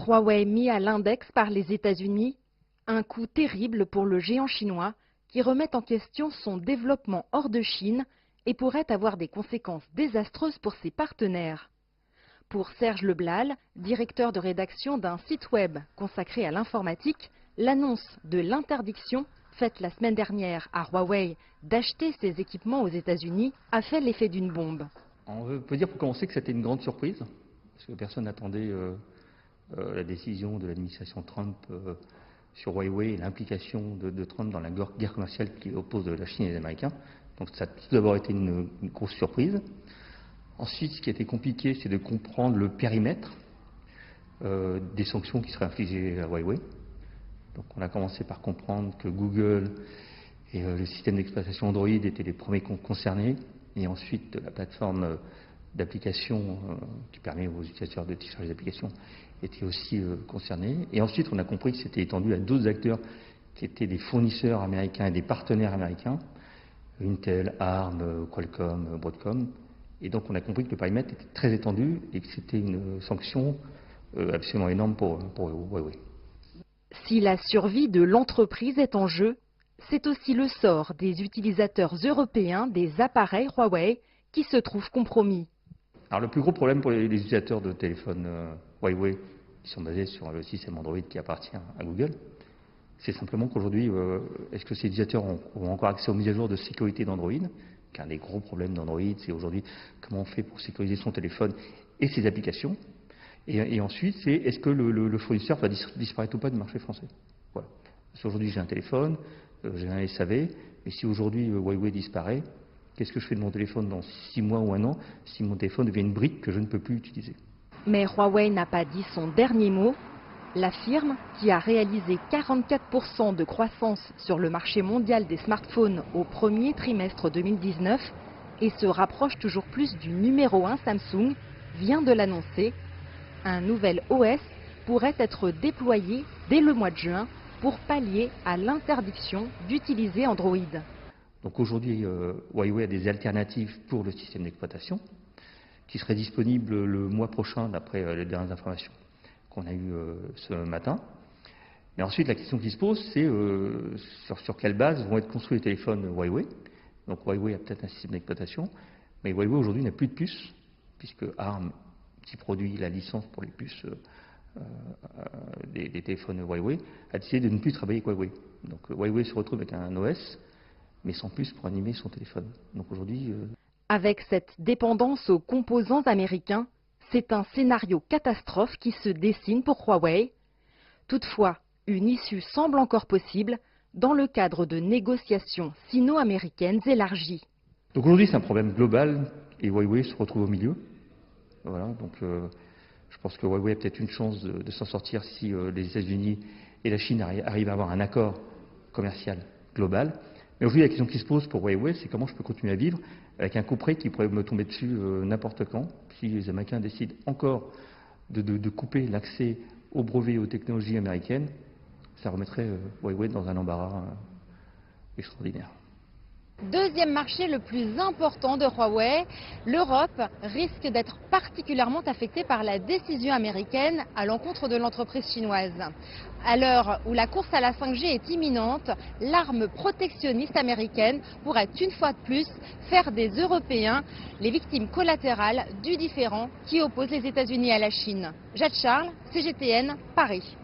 Huawei mis à l'index par les États-Unis, un coup terrible pour le géant chinois qui remet en question son développement hors de Chine et pourrait avoir des conséquences désastreuses pour ses partenaires. Pour Serge Leblal, directeur de rédaction d'un site web consacré à l'informatique, l'annonce de l'interdiction faite la semaine dernière à Huawei d'acheter ses équipements aux États-Unis a fait l'effet d'une bombe. On peut dire pour commencer que c'était une grande surprise, parce que personne n'attendait la décision de l'administration Trump sur Huawei et l'implication de Trump dans la guerre commerciale qui oppose la Chine et les Américains. Donc ça a tout d'abord été une grosse surprise. Ensuite, ce qui a été compliqué, c'est de comprendre le périmètre des sanctions qui seraient infligées à Huawei. Donc on a commencé par comprendre que Google et le système d'exploitation Android étaient les premiers concernés, et ensuite la plateforme d'application qui permet aux utilisateurs de télécharger des applications était aussi concernée. Et ensuite on a compris que c'était étendu à d'autres acteurs qui étaient des fournisseurs américains et des partenaires américains, Intel, ARM, Qualcomm, Broadcom. Et donc on a compris que le périmètre était très étendu et que c'était une sanction absolument énorme pour Huawei. Si la survie de l'entreprise est en jeu, c'est aussi le sort des utilisateurs européens des appareils Huawei qui se trouvent compromis. Alors le plus gros problème pour les utilisateurs de téléphones Huawei qui sont basés sur le système Android qui appartient à Google, c'est simplement qu'aujourd'hui, est-ce que ces utilisateurs ont encore accès aux mises à jour de sécurité d'Android? Car un des gros problèmes d'Android, c'est aujourd'hui comment on fait pour sécuriser son téléphone et ses applications. Et ensuite, c'est est-ce que le fournisseur va disparaître ou pas du marché français? Voilà. Parce qu'aujourd'hui, j'ai un téléphone, j'ai un SAV, mais si aujourd'hui Huawei disparaît, qu'est-ce que je fais de mon téléphone dans 6 mois ou 1 an si mon téléphone devient une brique que je ne peux plus utiliser? Mais Huawei n'a pas dit son dernier mot. La firme, qui a réalisé 44% de croissance sur le marché mondial des smartphones au premier trimestre 2019 et se rapproche toujours plus du numéro 1 Samsung, vient de l'annoncer. Un nouvel OS pourrait être déployé dès le mois de juin pour pallier à l'interdiction d'utiliser Android. Donc aujourd'hui, Huawei a des alternatives pour le système d'exploitation qui seraient disponibles le mois prochain d'après les dernières informations qu'on a eues ce matin. Et ensuite, la question qui se pose, c'est sur quelle base vont être construits les téléphones Huawei. Donc Huawei a peut-être un système d'exploitation, mais Huawei aujourd'hui n'a plus de puces, puisque ARM, qui produit la licence pour les puces des téléphones Huawei, a décidé de ne plus travailler avec Huawei. Donc Huawei se retrouve avec un OS, mais sans puce pour animer son téléphone. Donc aujourd'hui... Avec cette dépendance aux composants américains, c'est un scénario catastrophe qui se dessine pour Huawei. Toutefois, une issue semble encore possible dans le cadre de négociations sino-américaines élargies. Donc aujourd'hui, c'est un problème global et Huawei se retrouve au milieu. Voilà, donc je pense que Huawei a peut-être une chance de s'en sortir si les États-Unis et la Chine arrivent à avoir un accord commercial global. Mais aujourd'hui, la question qui se pose pour Huawei, c'est comment je peux continuer à vivre avec un coup près qui pourrait me tomber dessus n'importe quand. Si les Américains décident encore de couper l'accès aux brevets et aux technologies américaines, ça remettrait Huawei dans un embarras extraordinaire. Deuxième marché le plus important de Huawei, l'Europe risque d'être particulièrement affectée par la décision américaine à l'encontre de l'entreprise chinoise. À l'heure où la course à la 5G est imminente, l'arme protectionniste américaine pourrait une fois de plus faire des Européens les victimes collatérales du différend qui oppose les États-Unis à la Chine. Jade Charles, CGTN, Paris.